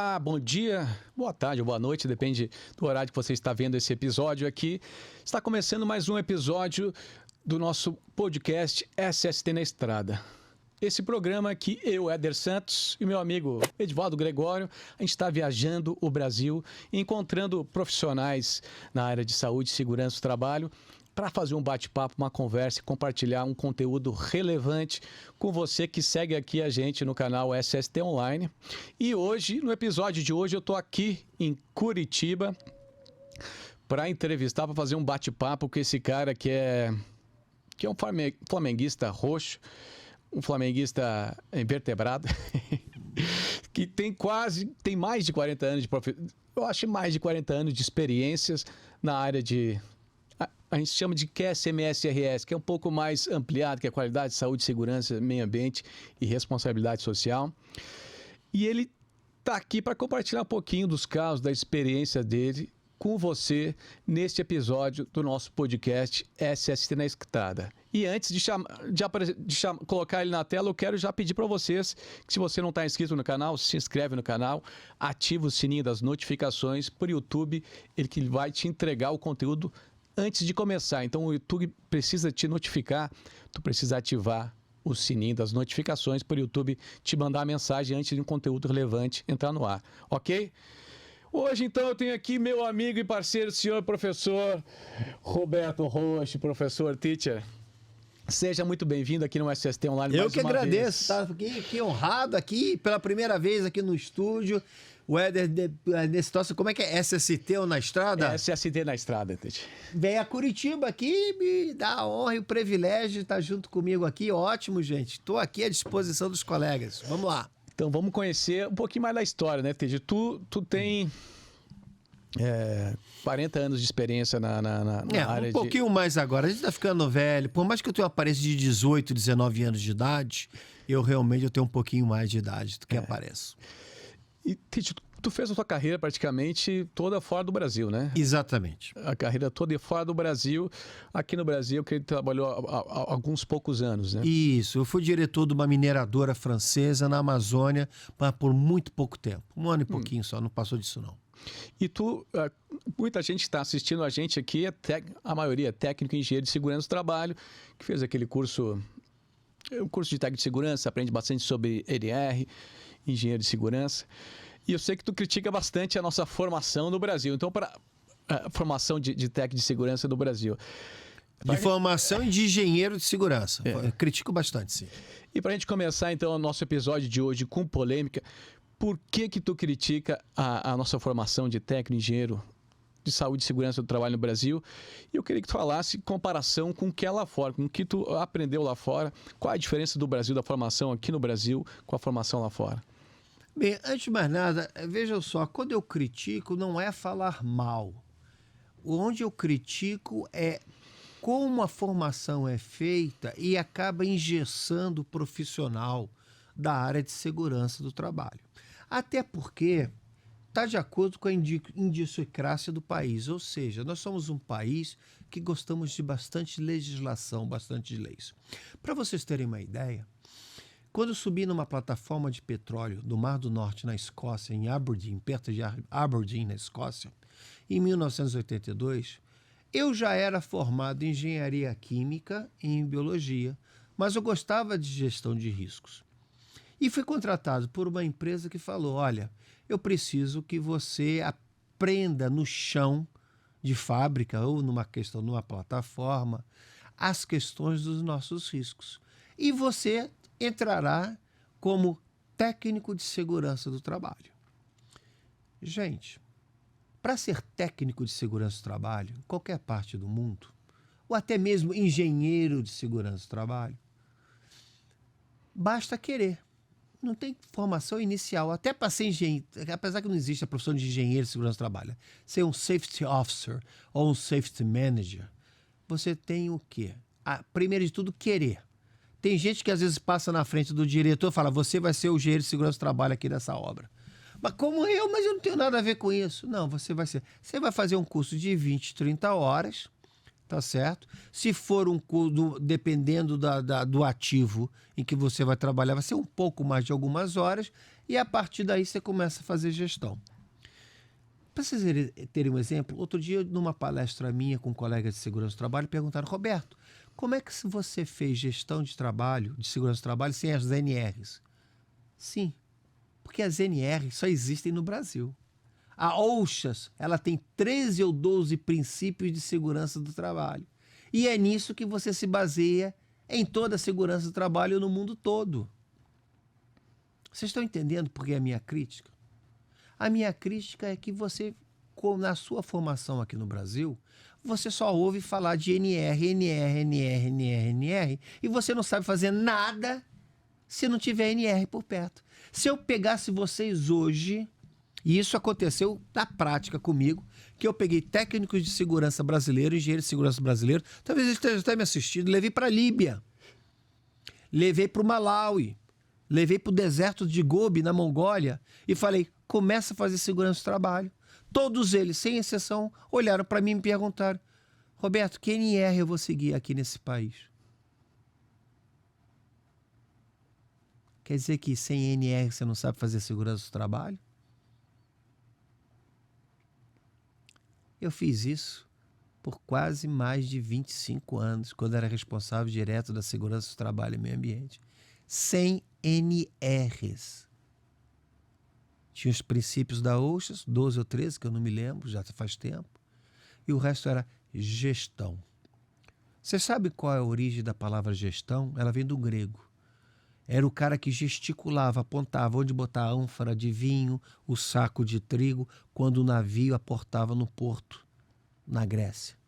Olá, bom dia, boa tarde ou boa noite, depende do horário que você está vendo esse episódio aqui. Está começando mais um episódio do nosso podcast SST na Estrada. Esse programa que eu, Éder Santos, e meu amigo Edivaldo Gregório, a gente está viajando o Brasil, encontrando profissionais na área de saúde e segurança do trabalho, para fazer um bate-papo, uma conversa e compartilhar um conteúdo relevante com você que segue aqui a gente no canal SST Online. E hoje, no episódio de hoje, eu estou aqui em Curitiba para entrevistar, para fazer um bate-papo com esse cara que é um flamenguista roxo, um flamenguista invertebrado, que tem mais de 40 anos eu acho mais de 40 anos de experiências na área de... A gente chama de QSMSRS, que é um pouco mais ampliado, que é qualidade, saúde, segurança, meio ambiente e responsabilidade social. E ele está aqui para compartilhar um pouquinho dos casos, da experiência dele com você neste episódio do nosso podcast SST na Estrada. E antes de colocar ele na tela, eu quero já pedir para vocês que, se você não está inscrito no canal, se inscreve no canal, ativa o sininho das notificações por YouTube, ele que vai te entregar o conteúdo antes de começar. Então o YouTube precisa te notificar, tu precisa ativar o sininho das notificações para o YouTube te mandar a mensagem antes de um conteúdo relevante entrar no ar, ok? Hoje, então, eu tenho aqui meu amigo e parceiro, senhor professor Roberto Rocha, professor teacher. Seja muito bem-vindo aqui no SST Online. Eu que agradeço, tá? Que honrado aqui, pela primeira vez aqui no estúdio. O Éder, nesse troço, como é que é? SST ou na estrada? SST na estrada, Tete. Vem a Curitiba aqui, me dá a honra e o privilégio de estar junto comigo aqui. Ótimo, gente. Estou aqui à disposição dos colegas. Vamos lá. Então, vamos conhecer um pouquinho mais da história, né, Tete? Tu tem 40 anos de experiência na área de... Um pouquinho mais agora. A gente tá ficando velho. Por mais que eu tenha uma aparência de 18, 19 anos de idade, eu tenho um pouquinho mais de idade do que apareço. E, Tite, tu fez a tua carreira praticamente toda fora do Brasil, né? Exatamente. A carreira toda fora do Brasil. Aqui no Brasil, que ele trabalhou há alguns poucos anos, né? Isso. Eu fui diretor de uma mineradora francesa na Amazônia por muito pouco tempo. Um ano e pouquinho só, não passou disso não. E tu, muita gente está assistindo a gente aqui, a maioria é técnico em engenheiro de segurança do trabalho, que fez aquele curso, um curso de técnico de segurança, aprende bastante sobre EDR, engenheiro de segurança. E eu sei que tu critica bastante a nossa formação no Brasil. Então, para a formação de técnico de segurança no Brasil. De formação e de engenheiro de segurança. Eu critico bastante, sim. E para a gente começar, então, o nosso episódio de hoje com polêmica, por que tu critica a nossa formação de técnico engenheiro de saúde e segurança do trabalho no Brasil? E eu queria que tu falasse em comparação com o que é lá fora, com o que tu aprendeu lá fora, qual a diferença do Brasil, da formação aqui no Brasil com a formação lá fora? Bem, antes de mais nada, veja só, quando eu critico não é falar mal. Onde eu critico é como a formação é feita e acaba engessando o profissional da área de segurança do trabalho. Até porque está de acordo com a idiosincrásia do país, ou seja, nós somos um país que gostamos de bastante legislação, bastante leis. Para vocês terem uma ideia, quando eu subi numa plataforma de petróleo do Mar do Norte, na Escócia, em Aberdeen, perto de Aberdeen, na Escócia, em 1982, eu já era formado em engenharia química e em biologia, mas eu gostava de gestão de riscos. E fui contratado por uma empresa que falou, olha, eu preciso que você aprenda no chão de fábrica ou numa plataforma as questões dos nossos riscos. E você entrará como técnico de segurança do trabalho. Gente, para ser técnico de segurança do trabalho, em qualquer parte do mundo, ou até mesmo engenheiro de segurança do trabalho, basta querer. Não tem formação inicial. Até para ser engenheiro, apesar que não existe a profissão de engenheiro de segurança do trabalho, ser um safety officer ou um safety manager, você tem o quê? Primeiro de tudo, querer. Tem gente que às vezes passa na frente do diretor e fala, você vai ser o engenheiro de segurança do trabalho aqui dessa obra. Mas como eu? Mas eu não tenho nada a ver com isso. Não, você vai ser. Você vai fazer um curso de 20, 30 horas, tá certo? Se for um curso, dependendo do ativo em que você vai trabalhar, vai ser um pouco mais de algumas horas, E a partir daí você começa a fazer gestão. Para vocês terem um exemplo, outro dia, numa palestra minha com colegas de segurança do trabalho, perguntaram: Roberto, como é que você fez gestão de trabalho, de segurança do trabalho, sem as NRs? Sim, porque as NRs só existem no Brasil. A OSHA, ela tem 13 ou 12 princípios de segurança do trabalho. E é nisso que você se baseia em toda a segurança do trabalho no mundo todo. Vocês estão entendendo por que é a minha crítica? A minha crítica é que você, na sua formação aqui no Brasil, você só ouve falar de NR, NR, NR, NR, NR, e você não sabe fazer nada se não tiver NR por perto. Se eu pegasse vocês hoje, e isso aconteceu na prática comigo, que eu peguei técnicos de segurança brasileiros, engenheiros de segurança brasileiros, talvez eles estejam até me assistindo, levei para a Líbia, levei para o Malawi, levei para o deserto de Gobi, na Mongólia, e falei: começa a fazer segurança do trabalho. Todos eles, sem exceção, olharam para mim e me perguntaram: Roberto, que NR eu vou seguir aqui nesse país? Quer dizer que sem NR você não sabe fazer segurança do trabalho? Eu fiz isso por quase mais de 25 anos, quando era responsável direto da segurança do trabalho e meio ambiente. Sem NRs. Tinha os princípios da OSHA, 12 ou 13, que eu não me lembro, já faz tempo. E o resto era gestão. Você sabe qual é a origem da palavra gestão? Ela vem do grego. Era o cara que gesticulava, apontava onde botar a ânfora de vinho, o saco de trigo, quando o navio aportava no porto, na Grécia.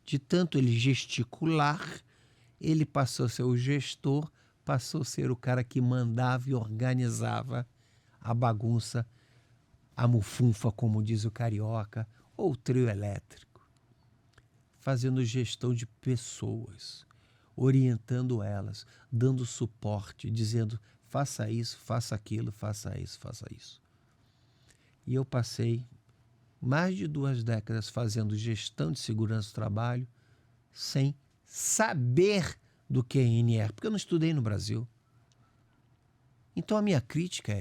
De tanto ele gesticular, ele passou a ser o gestor, passou a ser o cara que mandava e organizava a bagunça, a mufunfa, como diz o carioca, ou o trio elétrico. Fazendo gestão de pessoas, orientando elas, dando suporte, dizendo: faça isso, faça aquilo, faça isso, faça isso. E eu passei mais de 2 décadas fazendo gestão de segurança do trabalho sem saber do que é NR, porque eu não estudei no Brasil. Então a minha crítica,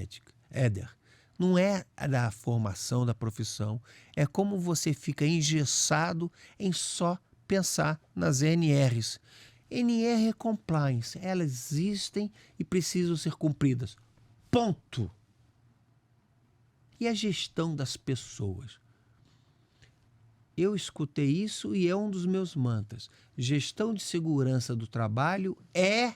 Éder, não é a da formação, da profissão, é como você fica engessado em só pensar nas NRs. NR é compliance, elas existem e precisam ser cumpridas. Ponto. E a gestão das pessoas? Eu escutei isso e é um dos meus mantras. Gestão de segurança do trabalho é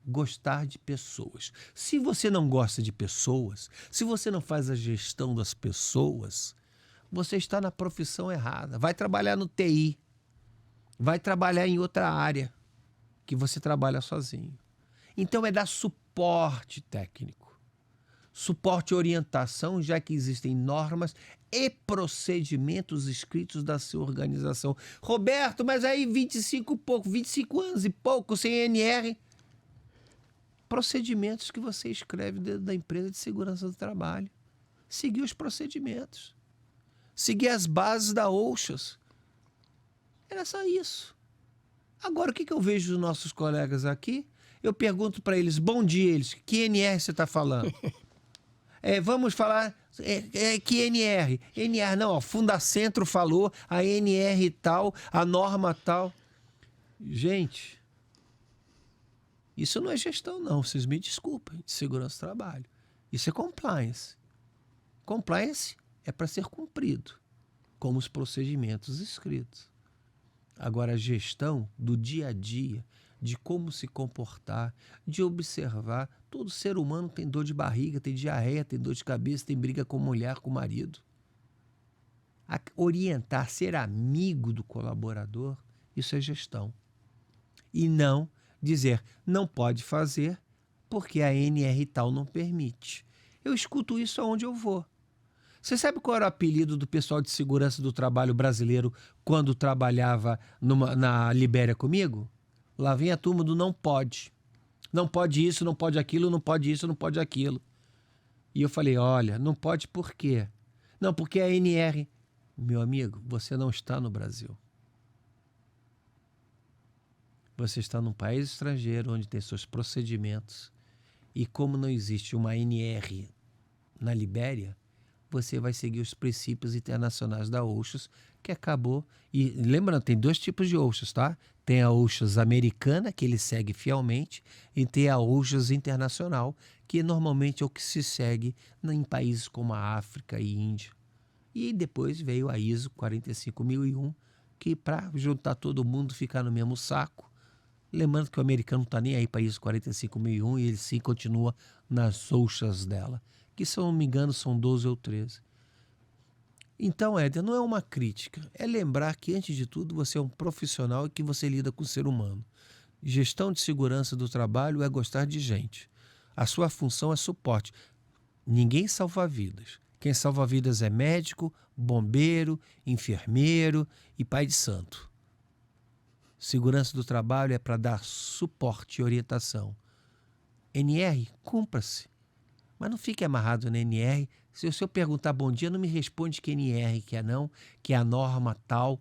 gostar de pessoas. Se você não gosta de pessoas, se você não faz a gestão das pessoas, você está na profissão errada. Vai trabalhar no TI, vai trabalhar em outra área que você trabalha sozinho. Então é dar suporte técnico, suporte e orientação, já que existem normas e procedimentos escritos da sua organização. Roberto, mas aí 25 anos e pouco sem NR. Procedimentos que você escreve dentro da empresa de segurança do trabalho. Seguir os procedimentos. Seguir as bases da OSHA. Era só isso. Agora, o que eu vejo dos nossos colegas aqui? Eu pergunto para eles: bom dia, eles, que NR você está falando? Vamos falar, que NR? NR, não, ó, Fundacentro falou, a NR tal, a norma tal. Gente, isso não é gestão, não. Vocês me desculpem, de segurança do trabalho. Isso é compliance. Compliance é para ser cumprido, como os procedimentos escritos. Agora, a gestão do dia a dia, de como se comportar, de observar. Todo ser humano tem dor de barriga, tem diarreia, tem dor de cabeça, tem briga com mulher, com marido. Orientar, ser amigo do colaborador, isso é gestão. E não dizer: não pode fazer porque a NR tal não permite. Eu escuto isso aonde eu vou. Você sabe qual era o apelido do pessoal de segurança do trabalho brasileiro quando trabalhava na Libéria comigo? Lá vem a turma do não pode. Não pode isso, não pode aquilo, não pode isso, não pode aquilo. E eu falei: olha, não pode por quê? Não, porque a NR... Meu amigo, você não está no Brasil. Você está num país estrangeiro onde tem seus procedimentos E como não existe uma ANR na Libéria, você vai seguir os princípios internacionais da OSHA, que acabou... E lembrando, tem 2 tipos de OSHA, tá? Tem a OSHA americana, que ele segue fielmente, e tem a OSHA internacional, que normalmente é o que se segue em países como a África e Índia. E depois veio a ISO 45001, que para juntar todo mundo, ficar no mesmo saco. Lembrando que o americano não está nem aí para a ISO 45001 e ele sim continua nas OSHAs dela, que se eu não me engano são 12 ou 13. Então, Éder, não é uma crítica, é lembrar que antes de tudo você é um profissional e que você lida com o ser humano. Gestão de segurança do trabalho é gostar de gente. A sua função é suporte. Ninguém salva vidas. Quem salva vidas é médico, bombeiro, enfermeiro e pai de santo. Segurança do trabalho é para dar suporte e orientação. NR, cumpra-se. Mas não fique amarrado na NR. Se eu perguntar bom dia, não me responde que NR que é não, que é a norma tal.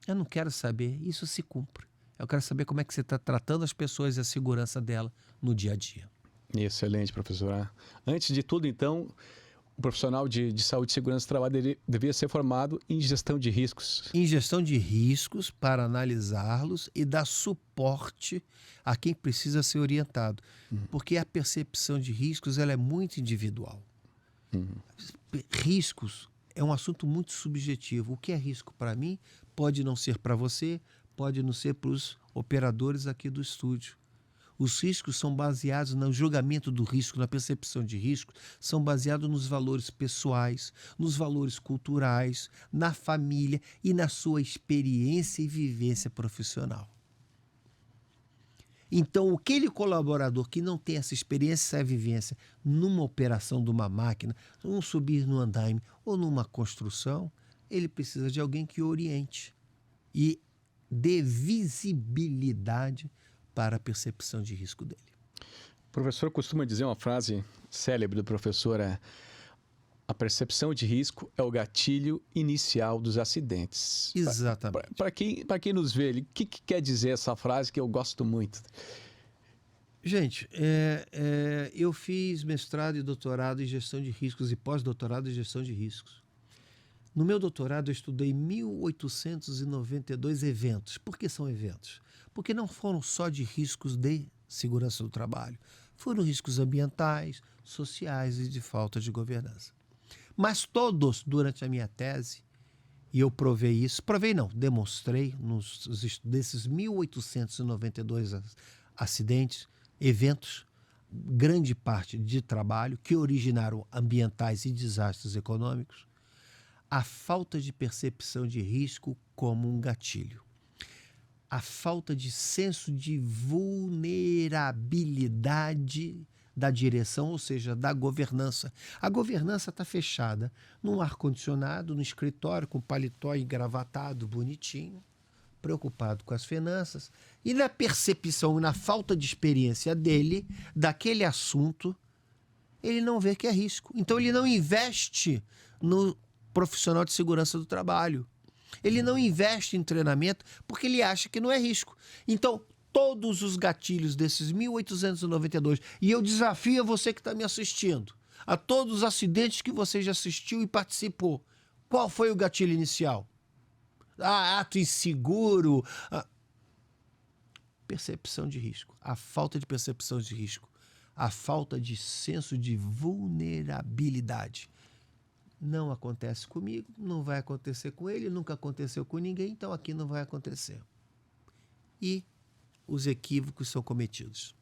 Eu não quero saber. Isso se cumpre. Eu quero saber como é que você está tratando as pessoas e a segurança dela no dia a dia. Excelente, professor. Antes de tudo, então, o profissional de saúde e segurança do trabalho devia ser formado em gestão de riscos. Em gestão de riscos para analisá-los e dar suporte a quem precisa ser orientado. Porque a percepção de riscos ela é muito individual. Riscos é um assunto muito subjetivo. O que é risco para mim pode não ser para você, pode não ser para os operadores aqui do estúdio. Os riscos são baseados no julgamento do risco, na percepção de risco, são baseados nos valores pessoais, nos valores culturais, na família e na sua experiência e vivência profissional. Então, aquele colaborador que não tem essa experiência, essa vivência numa operação de uma máquina, num subir no andaime ou numa construção, ele precisa de alguém que oriente e dê visibilidade para a percepção de risco dele. O professor costuma dizer uma frase célebre do professor, a percepção de risco é o gatilho inicial dos acidentes. Exatamente. Para quem nos vê, o que quer dizer essa frase que eu gosto muito? Gente, eu fiz mestrado e doutorado em gestão de riscos e pós-doutorado em gestão de riscos. No meu doutorado eu estudei 1.892 eventos. Por que são eventos? Porque não foram só de riscos de segurança do trabalho. Foram riscos ambientais, sociais e de falta de governança. Mas todos, durante a minha tese, e eu provei isso, demonstrei desses 1.892 acidentes, eventos, grande parte de trabalho, que originaram ambientais e desastres econômicos, a falta de percepção de risco como um gatilho. A falta de senso de vulnerabilidade da direção, ou seja, da governança. A governança está fechada num ar-condicionado, no escritório, com paletó engravatado, bonitinho, preocupado com as finanças. E na percepção e na falta de experiência dele, daquele assunto, ele não vê que é risco. Então ele não investe no profissional de segurança do trabalho. Ele não investe em treinamento porque ele acha que não é risco. Então, todos os gatilhos desses 1.892, e eu desafio a você que está me assistindo, a todos os acidentes que você já assistiu e participou, qual foi o gatilho inicial? Ato inseguro, percepção de risco, a falta de percepção de risco, a falta de senso de vulnerabilidade. Não acontece comigo, não vai acontecer com ele, nunca aconteceu com ninguém, então aqui não vai acontecer. E os equívocos são cometidos.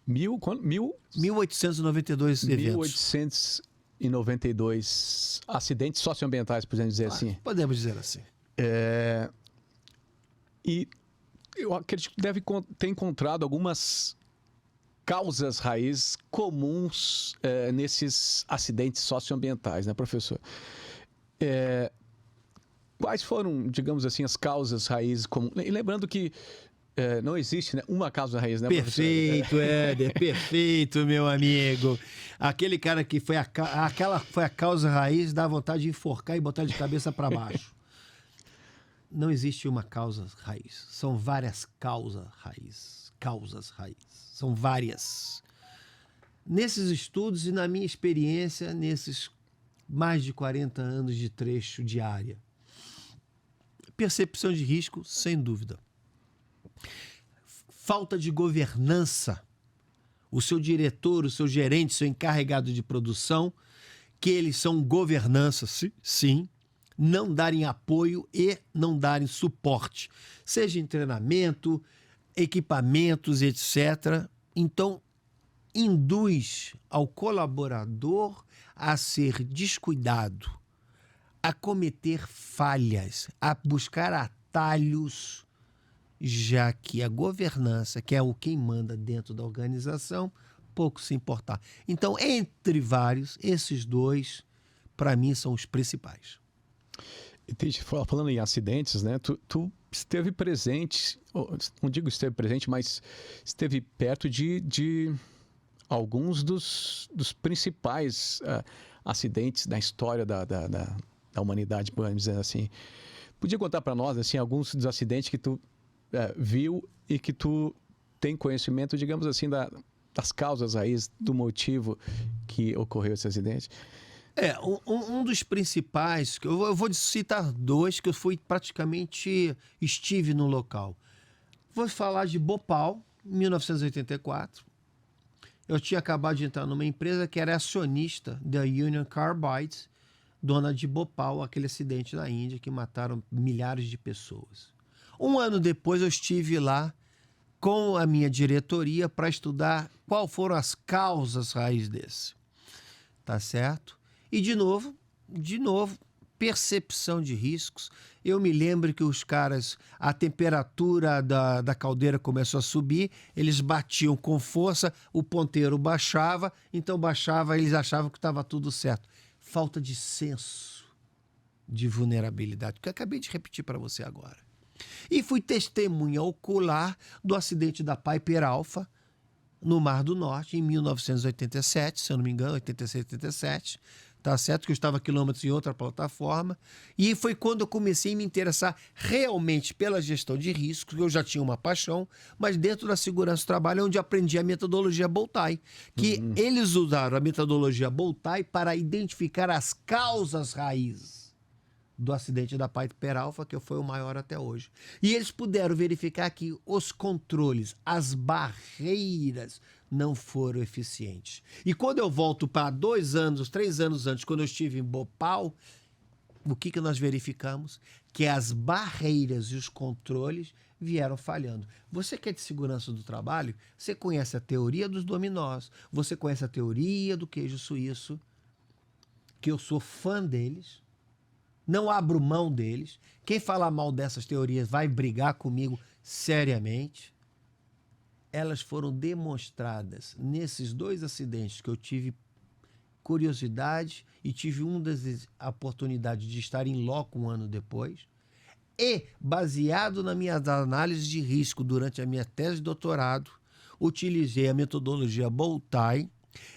1.892 eventos. 1.892 acidentes socioambientais, podemos dizer assim. Podemos dizer assim. E eu acredito que deve ter encontrado algumas causas raízes comuns nesses acidentes socioambientais, né, professor? Quais foram, digamos assim, as causas raízes comuns? E lembrando que não existe, né, uma causa raiz, né, professor? Perfeito, Éder, perfeito, meu amigo. Aquele cara que foi aquela foi a causa raiz, dá vontade de enforcar e botar de cabeça para baixo. Não existe uma causa raiz, são várias causas raiz. causas raízes. São várias. Nesses estudos e na minha experiência, nesses mais de 40 anos de trecho de área. Percepção de risco, sem dúvida. Falta de governança. O seu diretor, o seu gerente, seu encarregado de produção, que eles são governança, sim, não darem apoio e não darem suporte, seja em treinamento, equipamentos, etc. Então, induz ao colaborador a ser descuidado, a cometer falhas, a buscar atalhos, já que a governança, que é o quem manda dentro da organização, pouco se importar. Então, entre vários, esses dois, para mim, são os principais. Falando em acidentes, né? Tu esteve presente, não digo esteve presente, mas esteve perto de alguns dos principais acidentes da história da humanidade, podemos dizer assim. Podia contar para nós assim, alguns dos acidentes que tu viu e que tu tem conhecimento, digamos assim, das causas raízes, do motivo que ocorreu esse acidente? Um dos principais, eu vou citar dois que eu estive no local. Vou falar de Bhopal, 1984. Eu tinha acabado de entrar numa empresa que era acionista da Union Carbide, dona de Bhopal, aquele acidente na Índia que mataram milhares de pessoas. Um ano depois eu estive lá com a minha diretoria para estudar qual foram as causas raiz desse. Tá certo? E de novo, percepção de riscos. Eu me lembro que os caras, a temperatura da caldeira começou a subir, eles batiam com força, o ponteiro baixava, então baixava, eles achavam que estava tudo certo. Falta de senso de vulnerabilidade, que eu acabei de repetir para você agora. E fui testemunha ocular do acidente da Piper Alpha no Mar do Norte, em 1987, se eu não me engano, 86, 87. Tá certo que eu estava quilômetros em outra plataforma. E foi quando eu comecei a me interessar realmente pela gestão de riscos, que eu já tinha uma paixão, mas dentro da segurança do trabalho, onde aprendi a metodologia Boltai, que eles usaram a metodologia Boltai para identificar as causas raízes do acidente da Piper Alpha, que foi o maior até hoje. E eles puderam verificar que os controles, as barreiras não foram eficientes. E quando eu volto para 2 anos, 3 anos antes, quando eu estive em Bhopal, o que nós verificamos? Que as barreiras e os controles vieram falhando. Você que é de segurança do trabalho, você conhece a teoria dos dominós, você conhece a teoria do queijo suíço, que eu sou fã deles, não abro mão deles. Quem falar mal dessas teorias vai brigar comigo seriamente. Elas foram demonstradas nesses 2 acidentes que eu tive curiosidade e tive a oportunidade de estar em loco 1 ano depois. E, baseado na minha análise de risco durante a minha tese de doutorado, utilizei a metodologia Boltai.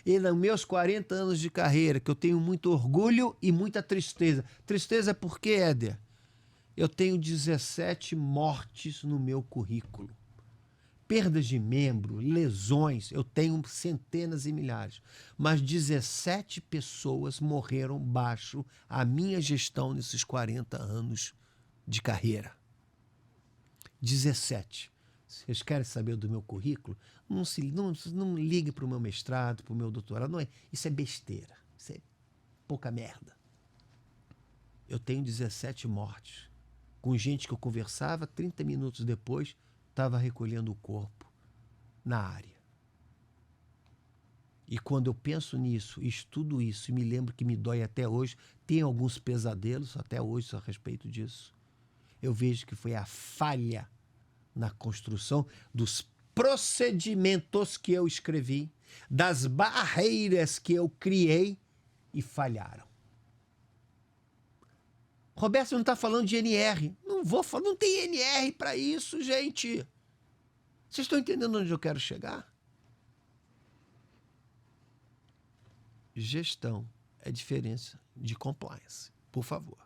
E nos meus 40 anos de carreira, que eu tenho muito orgulho e muita tristeza. Tristeza por quê, Éder? Eu tenho 17 mortes no meu currículo. Perdas de membro, lesões, eu tenho centenas e milhares. Mas 17 pessoas morreram baixo a minha gestão nesses 40 anos de carreira. 17. Vocês querem saber do meu currículo? Não ligue para o meu mestrado, para o meu doutorado. Não é, isso é besteira. Isso é pouca merda. Eu tenho 17 mortes. Com gente que eu conversava, 30 minutos depois, estava recolhendo o corpo na área. E quando eu penso nisso, estudo isso e me lembro que me dói até hoje, tenho alguns pesadelos até hoje a respeito disso, eu vejo que foi a falha na construção dos procedimentos que eu escrevi, das barreiras que eu criei e falharam. Roberto não está falando de NR. Não tem NR para isso, gente. Vocês estão entendendo onde eu quero chegar? Gestão é diferença de compliance, por favor.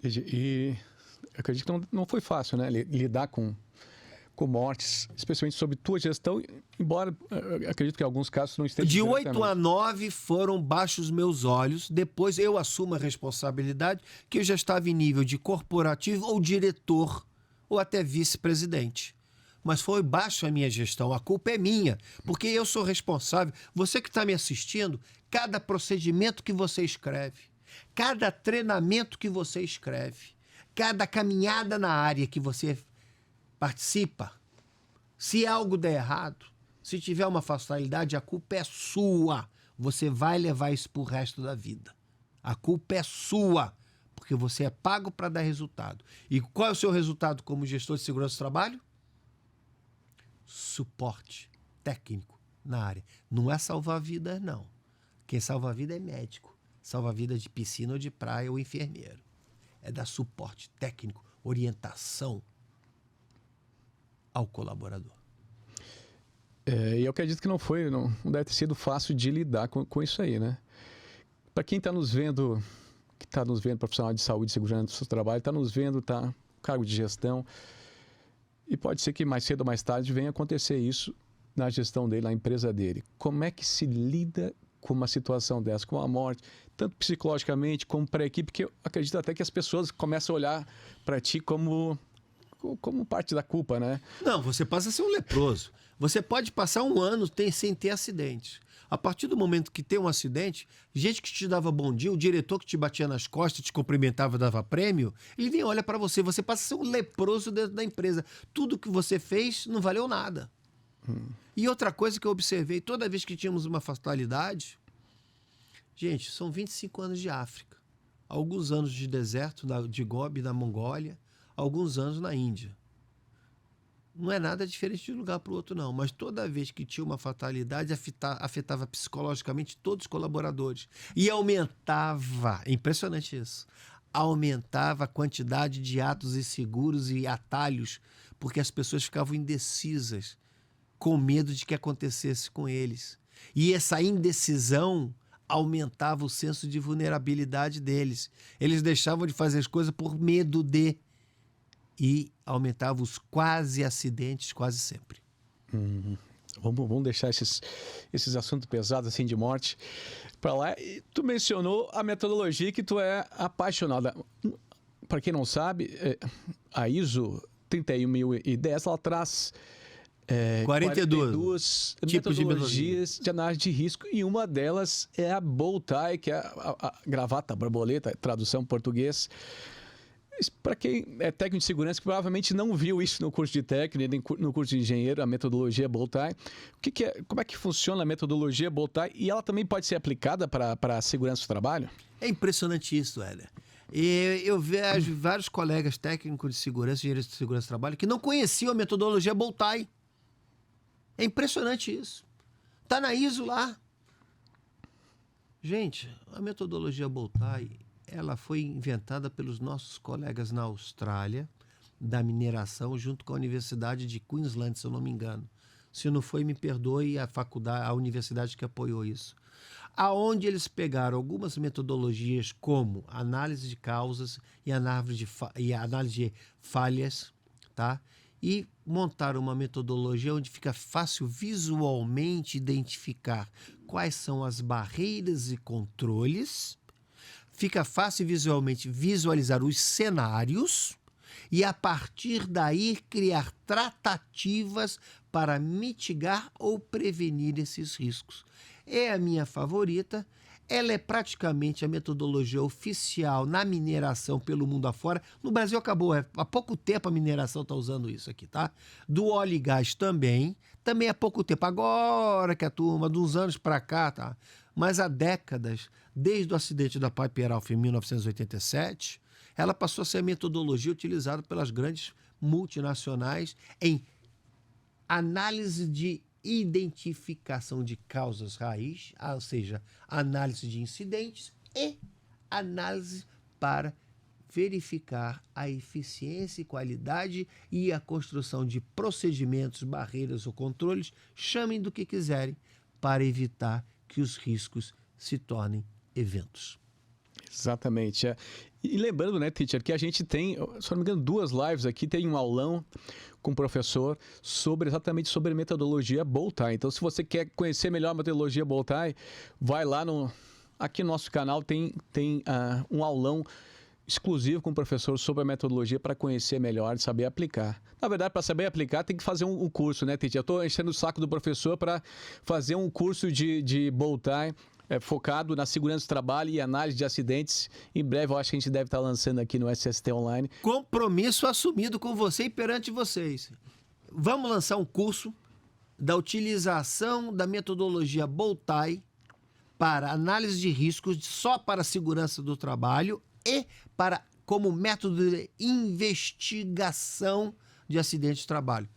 E eu acredito que não foi fácil, né? Lidar com com mortes, especialmente sob tua gestão, embora acredito que em alguns casos não esteja De 8 diretamente. a 9 foram baixos meus olhos. Depois eu assumo a responsabilidade que eu já estava em nível de corporativo ou diretor ou até vice-presidente. Mas foi baixo a minha gestão. A culpa é minha, porque eu sou responsável. Você que está me assistindo, cada procedimento que você escreve, cada treinamento que você escreve, cada caminhada na área que você participa, se algo der errado, se tiver uma fatalidade, a culpa é sua. Você vai levar isso pro resto da vida. A culpa é sua, porque você é pago para dar resultado. E qual é o seu resultado como gestor de segurança do trabalho? Suporte técnico na área. Não é salvar vidas, não. Quem salva a vida é médico. Salva a vida de piscina ou de praia ou enfermeiro. É dar suporte técnico, orientação ao colaborador. E eu acredito que não deve ter sido fácil de lidar com isso aí, né? Para quem está nos vendo, profissional de saúde e segurança do seu trabalho, está nos vendo, tá cargo de gestão, e pode ser que mais cedo ou mais tarde venha acontecer isso na gestão dele, na empresa dele. Como é que se lida com uma situação dessa, com a morte, tanto psicologicamente como para a equipe, porque eu acredito até que as pessoas começam a olhar para ti como parte da culpa, né? Não, você passa a ser um leproso. Você pode passar um ano sem ter acidente. A partir do momento que tem um acidente, gente que te dava bom dia, o diretor que te batia nas costas, te cumprimentava, dava prêmio, ele vem e olha para você. Você passa a ser um leproso dentro da empresa. Tudo que você fez não valeu nada. E outra coisa que eu observei, toda vez que tínhamos uma fatalidade, gente, são 25 anos de África, alguns anos de deserto, de Gobi, na Mongólia, alguns anos na Índia. Não é nada diferente de um lugar para o outro, não. Mas toda vez que tinha uma fatalidade, afetava psicologicamente todos os colaboradores. E aumentava, é impressionante isso, aumentava a quantidade de atos inseguros e atalhos, porque as pessoas ficavam indecisas, com medo de que acontecesse com eles. E essa indecisão aumentava o senso de vulnerabilidade deles. Eles deixavam de fazer as coisas por medo de... E aumentava os quase acidentes quase sempre. Vamos deixar esses assuntos pesados assim de morte para lá. E tu mencionou a metodologia que tu é apaixonada. Para quem não sabe, a ISO 3100010 ela traz 42 tipos metodologias de análise de risco, e uma delas é a bow tie, que é a gravata borboleta, tradução em português. Para quem é técnico de segurança, que provavelmente não viu isso no curso de técnico, nem no curso de engenheiro, a metodologia bow tie, como é que funciona a metodologia bow tie, e ela também pode ser aplicada para a segurança do trabalho? É impressionante isso, Hélia. E eu vejo vários colegas técnicos de segurança, engenheiros de segurança do trabalho, que não conheciam a metodologia bow tie. É impressionante isso. Está na ISO lá. Gente, a metodologia bow tie, ela foi inventada pelos nossos colegas na Austrália, da mineração, junto com a Universidade de Queensland, se eu não me engano. Se não foi, me perdoe a universidade que apoiou isso. Aonde eles pegaram algumas metodologias como análise de causas e análise de falhas, tá? E montaram uma metodologia onde fica fácil visualmente identificar quais são as barreiras e controles. Fica fácil visualmente visualizar os cenários e, a partir daí, criar tratativas para mitigar ou prevenir esses riscos. É a minha favorita. Ela é praticamente a metodologia oficial na mineração pelo mundo afora. No Brasil acabou, há pouco tempo a mineração está usando isso aqui, tá? Do óleo e gás também há pouco tempo. Agora que a turma, de uns anos para cá, tá? Mas há décadas, desde o acidente da Piper Alpha em 1987, ela passou a ser a metodologia utilizada pelas grandes multinacionais em análise de identificação de causas raiz, ou seja, análise de incidentes e análise para verificar a eficiência e qualidade e a construção de procedimentos, barreiras ou controles, chamem do que quiserem, para evitar que os riscos se tornem eventos. Exatamente. E lembrando, né, teacher, que a gente tem, se não me engano, 2 lives aqui, tem um aulão com o professor exatamente sobre metodologia Bowtie. Então, se você quer conhecer melhor a metodologia Bowtie, vai lá aqui no nosso canal, tem um aulão exclusivo com o professor sobre a metodologia para conhecer melhor e saber aplicar. Na verdade, para saber aplicar, tem que fazer um curso, né, teacher? Eu estou enchendo o saco do professor para fazer um curso de Bowtie, focado na segurança do trabalho e análise de acidentes. Em breve, eu acho que a gente deve estar lançando aqui no SST Online. Compromisso assumido com você e perante vocês. Vamos lançar um curso da utilização da metodologia Bowtie para análise de riscos só para a segurança do trabalho e como método de investigação de acidentes de trabalho.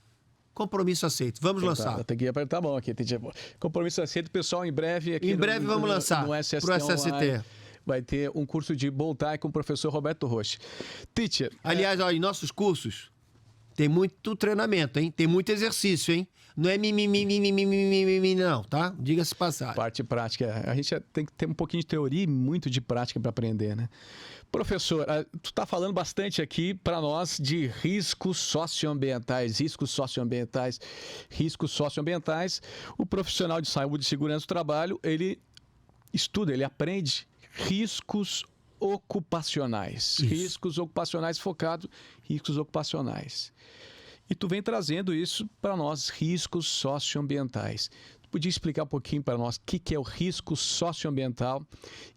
Compromisso aceito. Vamos lançar. Tem que apertar a mão aqui. Compromisso aceito, pessoal. Em breve aqui vamos lançar no SST pro SST. Online, vai ter um curso de Bowtie com o professor Roberto Rocha. Teacher. Aliás, ó, em nossos cursos tem muito treinamento, hein? Tem muito exercício, hein? Não é mimimi, não, tá? Diga-se passagem. Parte prática. A gente tem que ter um pouquinho de teoria e muito de prática para aprender, né? Professor, tu está falando bastante aqui para nós de riscos socioambientais. O profissional de saúde e segurança do trabalho, ele estuda, ele aprende riscos ocupacionais. Isso. Riscos ocupacionais focados, riscos ocupacionais. E tu vem trazendo isso para nós, riscos socioambientais. Podia explicar um pouquinho para nós o que é o risco socioambiental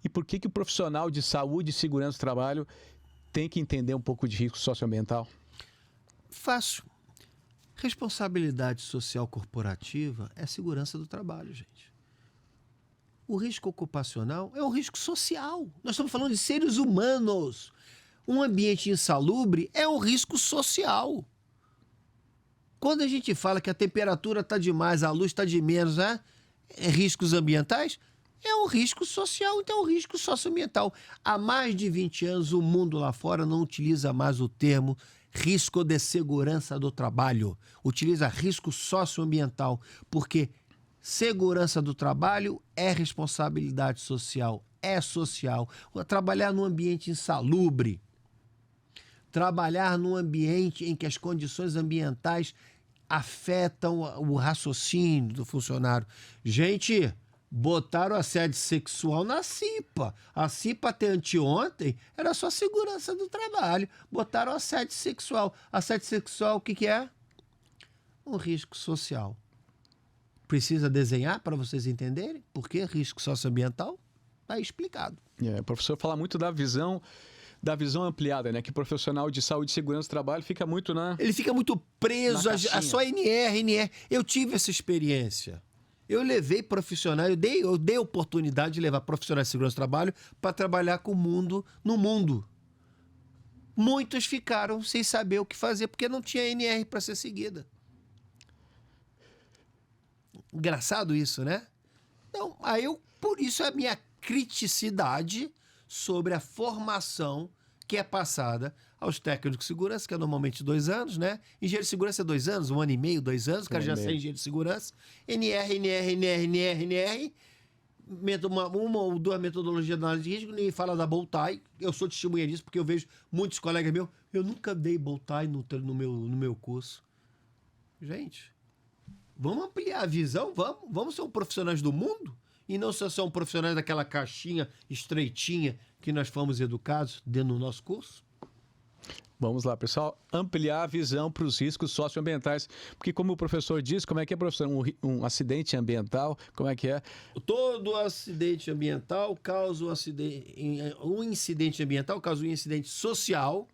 e por que o profissional de saúde e segurança do trabalho tem que entender um pouco de risco socioambiental? Fácil. Responsabilidade social corporativa é segurança do trabalho, gente. O risco ocupacional é um risco social. Nós estamos falando de seres humanos. Um ambiente insalubre é um risco social. Quando a gente fala que a temperatura está demais, a luz está de menos, né? Riscos ambientais, é um risco social, então é um risco socioambiental. Há mais de 20 anos, o mundo lá fora não utiliza mais o termo risco de segurança do trabalho. Utiliza risco socioambiental, porque segurança do trabalho é responsabilidade social, é social. Trabalhar num ambiente insalubre, trabalhar num ambiente em que as condições ambientais afetam o raciocínio do funcionário. Gente, botaram assédio sexual na CIPA. A CIPA até anteontem era só segurança do trabalho. Botaram assédio sexual. Assédio sexual, o que é? Um risco social. Precisa desenhar para vocês entenderem? Por que risco socioambiental? Está explicado. O professor fala muito da visão ampliada, né? Que o profissional de saúde e segurança do trabalho fica muito Ele fica muito preso a só NR. Eu tive essa experiência. Eu levei profissionais, eu dei oportunidade de levar profissionais de segurança do trabalho para trabalhar com o mundo, no mundo. Muitos ficaram sem saber o que fazer, porque não tinha NR para ser seguida. Engraçado isso, né? Então, por isso a minha criticidade sobre a formação que é passada aos técnicos de segurança, que é normalmente 2 anos, né? Engenheiro de segurança é 2 anos, 1 ano e meio, 2 anos, o cara já sai engenheiro de segurança. NR, uma ou 2 metodologias de análise de risco, ninguém fala da Bowtie. Eu sou testemunha disso, porque eu vejo muitos colegas meus, eu nunca dei Bowtie no meu curso. Gente, vamos ampliar a visão, vamos ser profissionais do mundo e não só profissionais daquela caixinha estreitinha que nós fomos educados dentro do nosso curso. Vamos lá, pessoal, ampliar a visão para os riscos socioambientais, porque como o professor diz, como é que é, professor, um acidente ambiental, como é que é? Todo acidente ambiental causa um incidente ambiental causa um incidente social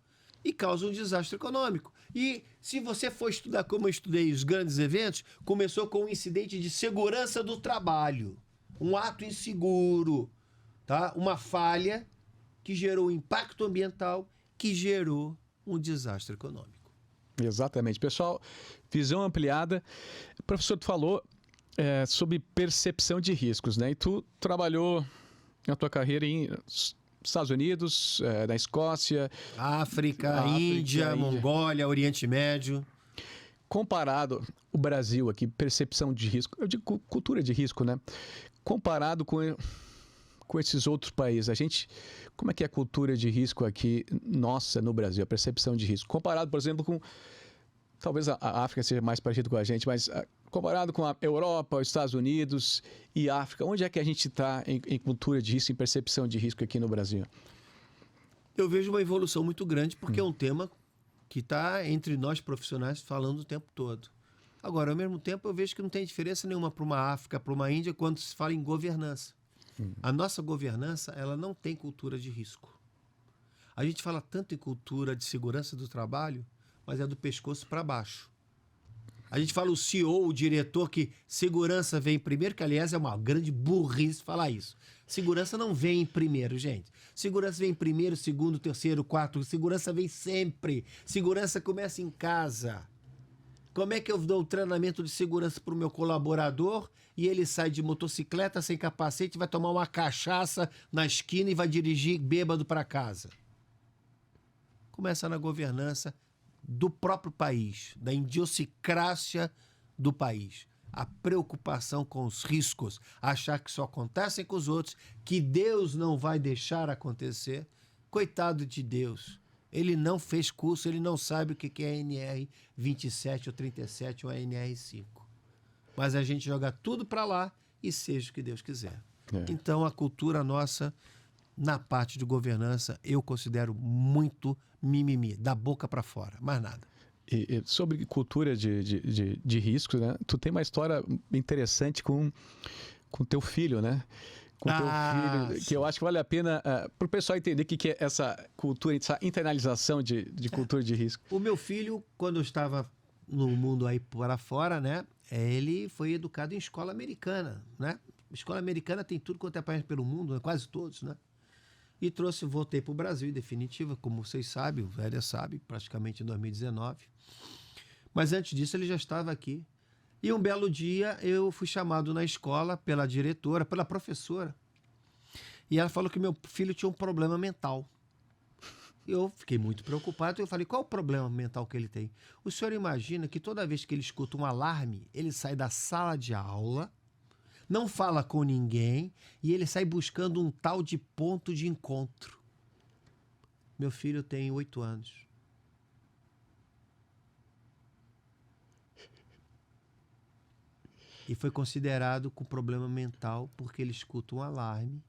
e causa um desastre econômico. E se você for estudar como eu estudei os grandes eventos, começou com um incidente de segurança do trabalho, um ato inseguro, tá? Uma falha que gerou impacto ambiental, que gerou um desastre econômico. Exatamente. Pessoal, visão ampliada. O professor, tu falou sobre percepção de riscos, né? E tu trabalhou na tua carreira em Estados Unidos, na Escócia, África, Índia, Mongólia, Oriente Médio. Comparado o Brasil aqui, percepção de risco, eu digo cultura de risco, né? Comparado com com esses outros países? Como é que é a cultura de risco aqui, nossa, no Brasil, a percepção de risco? Comparado, por exemplo, com, talvez a África seja mais parecido com a gente, mas comparado com a Europa, os Estados Unidos e África, onde é que a gente está em cultura de risco, em percepção de risco aqui no Brasil? Eu vejo uma evolução muito grande, porque é um tema que está entre nós profissionais falando o tempo todo. Agora, ao mesmo tempo, eu vejo que não tem diferença nenhuma para uma África, para uma Índia, quando se fala em governança. A nossa governança, ela não tem cultura de risco. A gente fala tanto em cultura de segurança do trabalho, mas é do pescoço para baixo. A gente fala o CEO, o diretor, que segurança vem primeiro, que aliás é uma grande burrice falar isso. Segurança não vem primeiro, gente. Segurança vem primeiro, segundo, terceiro, quarto. Segurança vem sempre. Segurança começa em casa. Como é que eu dou o treinamento de segurança para o meu colaborador e ele sai de motocicleta sem capacete, vai tomar uma cachaça na esquina e vai dirigir bêbado para casa? Começa na governança do próprio país, da idiosincrásia do país. A preocupação com os riscos, achar que só acontecem com os outros, que Deus não vai deixar acontecer. Coitado de Deus. Ele não fez curso, ele não sabe o que é NR 27 ou 37 ou NR 5. Mas a gente joga tudo para lá e seja o que Deus quiser. Então, a cultura nossa, na parte de governança, eu considero muito mimimi, da boca para fora, mais nada. E sobre cultura de risco, né? Tu tem uma história interessante com teu filho, né? Com teu filho, que eu acho que vale a pena para o pessoal entender o que é essa cultura, essa internalização de cultura de risco. O meu filho, quando eu estava no mundo aí para fora, né? Ele foi educado em escola americana, né? Escola americana tem tudo quanto é país pelo mundo, né? Quase todos, né? E voltei para o Brasil, em definitiva, como vocês sabem, o Velha sabe, praticamente em 2019. Mas antes disso ele já estava aqui. E um belo dia eu fui chamado na escola pela diretora, pela professora. E ela falou que meu filho tinha um problema mental. Eu fiquei muito preocupado. Eu falei, qual o problema mental que ele tem? O senhor imagina que toda vez que ele escuta um alarme, ele sai da sala de aula, não fala com ninguém e ele sai buscando um tal de ponto de encontro. Meu filho tem 8 anos. E foi considerado com problema mental porque ele escuta um alarme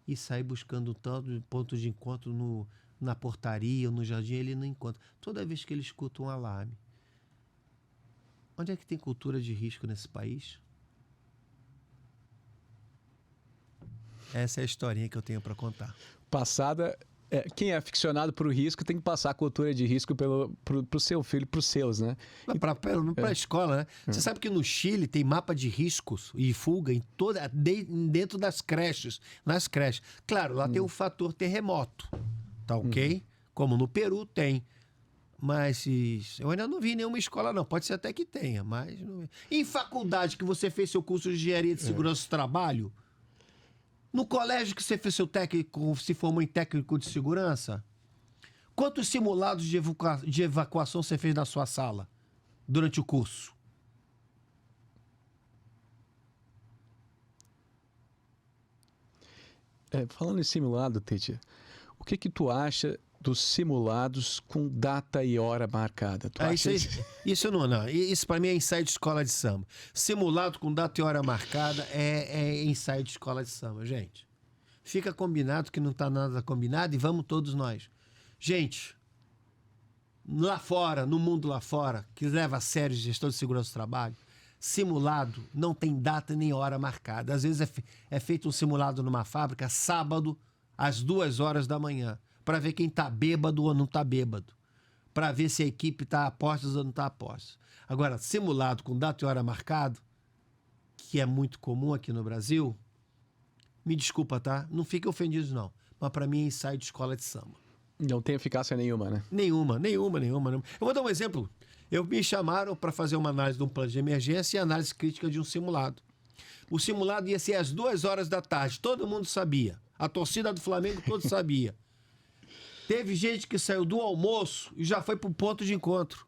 e sai buscando um tal de ponto de encontro na portaria ou no jardim, ele não encontra. Toda vez que ele escuta um alarme. Onde é que tem cultura de risco nesse país? Essa é a historinha que eu tenho para contar. Passada, quem é aficionado por risco tem que passar a cultura de risco pro seu filho, pros seus, né? Para a escola, né? Você sabe que no Chile tem mapa de riscos e fuga dentro das creches, nas creches. Claro, lá tem o fator terremoto, tá ok? Como no Peru tem. Mas eu ainda não vi nenhuma escola, não. Pode ser até que tenha, mas não. Em faculdade que você fez seu curso de engenharia de segurança do trabalho, no colégio que você fez seu técnico, se formou em técnico de segurança, quantos simulados de evacuação você fez na sua sala durante o curso? Falando em simulado, Tite, o que tu acha dos simulados com data e hora marcada? Isso não. Isso para mim é ensaio de escola de samba. Simulado com data e hora marcada é ensaio de escola de samba, gente. Fica combinado que não está nada combinado e vamos todos nós. Gente, lá fora, no mundo lá fora, que leva a sério gestão de segurança do trabalho, simulado não tem data nem hora marcada. Às vezes é feito um simulado numa fábrica sábado às 2 horas da manhã, para ver quem está bêbado ou não está bêbado, para ver se a equipe está a postos ou não está a postos. Agora, simulado com data e hora marcado, que é muito comum aqui no Brasil, me desculpa, tá? Não fiquem ofendidos, não. Mas para mim é ensaio de escola de samba. Não tem eficácia nenhuma, né? Nenhuma. Eu vou dar um exemplo. Me chamaram para fazer uma análise de um plano de emergência e análise crítica de um simulado. O simulado ia ser às 2 horas da tarde. Todo mundo sabia. A torcida do Flamengo todos sabia. Teve gente que saiu do almoço e já foi para o ponto de encontro.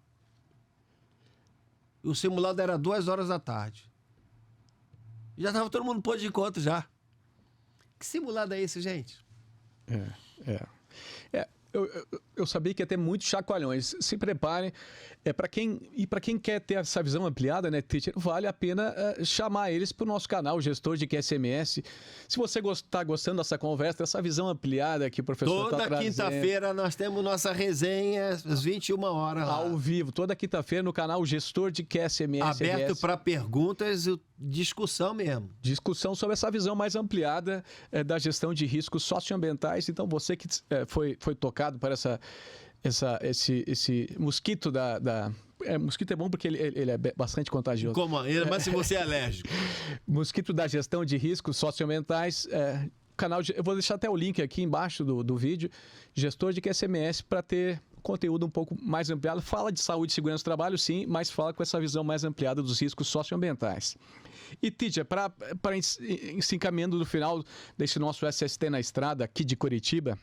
O simulado era 2 horas da tarde. Já estava todo mundo no ponto de encontro já. Que simulado é esse, gente? Eu sabia que ia ter muitos chacoalhões. Se preparem. Para quem quer ter essa visão ampliada, né, Teacher, vale a pena chamar eles para o nosso canal, Gestor de QSMS. Se você está gostando dessa conversa, dessa visão ampliada que o professor está trazendo. Toda quinta-feira nós temos nossa resenha às 21 horas lá. Ao vivo, toda quinta-feira no canal Gestor de QSMS. Aberto para perguntas e discussão mesmo. Discussão sobre essa visão mais ampliada da gestão de riscos socioambientais. Então, você que foi tocado por esse mosquito mosquito é bom porque ele é bastante contagioso. Mas se você é alérgico. Mosquito da gestão de riscos socioambientais. Canal eu vou deixar até o link aqui embaixo do vídeo. Gestor de QSMS, para ter conteúdo um pouco mais ampliado. Fala de saúde e segurança do trabalho, sim, mas fala com essa visão mais ampliada dos riscos socioambientais. E, Tídia, para se encaminhando no final desse nosso SST na Estrada aqui de Curitiba,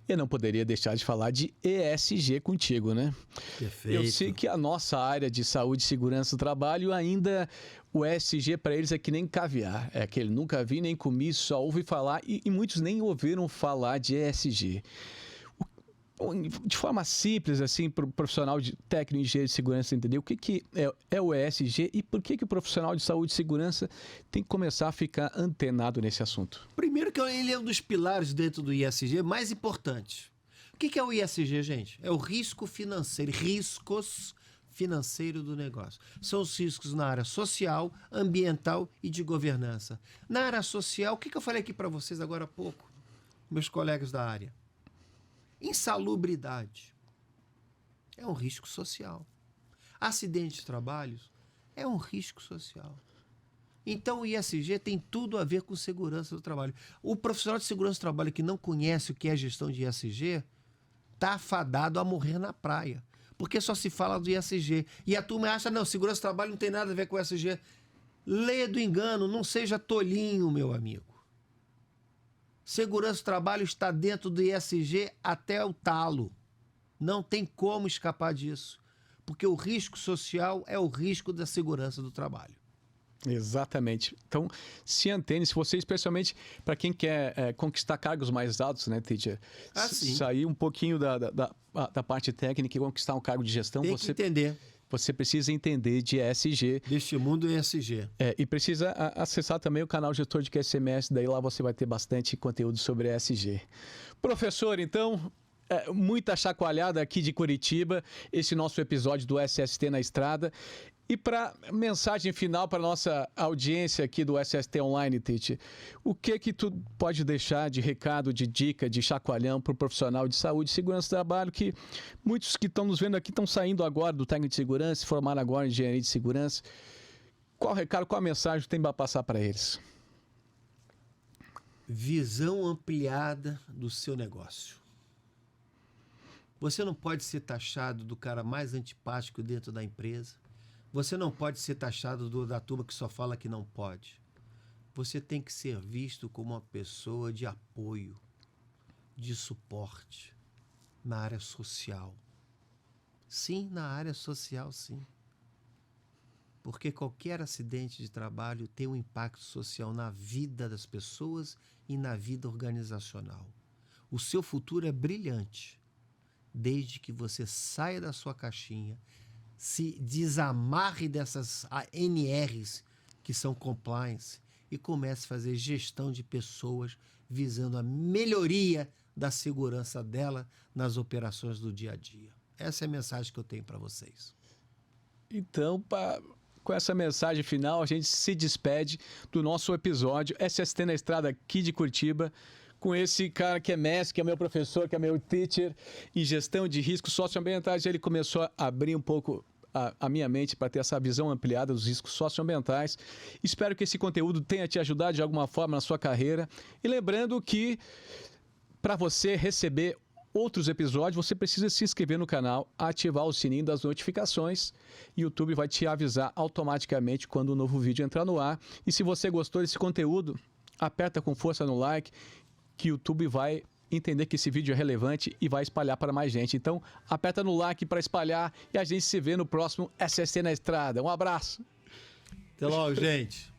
eu não poderia deixar de falar de ESG contigo, né? Perfeito. Eu sei que a nossa área de saúde e segurança do trabalho ainda, o ESG para eles é que nem caviar. É que ele nunca vi nem comi, só ouvi falar e muitos nem ouviram falar de ESG. De forma simples, assim, para o profissional de técnico de engenharia de segurança entender o que é o ESG e por que o profissional de saúde e segurança tem que começar a ficar antenado nesse assunto. Primeiro que ele é um dos pilares dentro do ISG mais importantes. O que é o ISG, gente? É o risco financeiro, riscos financeiros do negócio. São os riscos na área social, ambiental e de governança. Na área social, o que eu falei aqui para vocês agora há pouco, meus colegas da área? Insalubridade é um risco social. Acidente de trabalho é um risco social. Então o ISG tem tudo a ver com segurança do trabalho. O profissional de segurança do trabalho que não conhece o que é gestão de ISG está afadado a morrer na praia. Porque só se fala do ISG. E a turma acha, não, segurança do trabalho não tem nada a ver com o ISG. Lê do engano, não seja tolinho, meu amigo. Segurança do trabalho está dentro do ISG até o talo. Não tem como escapar disso. Porque o risco social é o risco da segurança do trabalho. Exatamente. Então, se antene, se você, especialmente para quem quer conquistar cargos mais altos, né, Teacher? Sair um pouquinho da parte técnica e conquistar um cargo de gestão, tem que entender. Você precisa entender de ESG. Deste mundo ESG. E precisa acessar também o canal Gestor de QSMS, daí lá você vai ter bastante conteúdo sobre ESG. Professor, então, muita chacoalhada aqui de Curitiba, esse nosso episódio do SST na Estrada. E para mensagem final para nossa audiência aqui do SST Online, Tite, o que tu pode deixar de recado, de dica, de chacoalhão para o profissional de saúde e segurança do trabalho, que muitos que estão nos vendo aqui estão saindo agora do técnico de segurança, se formaram agora em engenharia de segurança. Qual recado, qual a mensagem tem para passar para eles? Visão ampliada do seu negócio. Você não pode ser taxado do cara mais antipático dentro da empresa. Você não pode ser taxado da turma que só fala que não pode. Você tem que ser visto como uma pessoa de apoio, de suporte na área social. Sim, na área social, sim. Porque qualquer acidente de trabalho tem um impacto social na vida das pessoas e na vida organizacional. O seu futuro é brilhante, desde que você saia da sua caixinha, se desamarre dessas ANRs que são compliance e comece a fazer gestão de pessoas visando a melhoria da segurança dela nas operações do dia a dia. Essa é a mensagem que eu tenho para vocês. Então, com essa mensagem final, a gente se despede do nosso episódio SST na Estrada aqui de Curitiba, com esse cara que é mestre, que é meu professor, que é meu teacher em gestão de riscos socioambientais. Ele começou a abrir um pouco a minha mente para ter essa visão ampliada dos riscos socioambientais. Espero que esse conteúdo tenha te ajudado de alguma forma na sua carreira. E lembrando que para você receber outros episódios, você precisa se inscrever no canal, ativar o sininho das notificações. YouTube vai te avisar automaticamente quando o novo vídeo entrar no ar. E se você gostou desse conteúdo, aperta com força no like, que o YouTube vai entender que esse vídeo é relevante e vai espalhar para mais gente. Então, aperta no like para espalhar e a gente se vê no próximo SST na Estrada. Um abraço. Até logo, gente.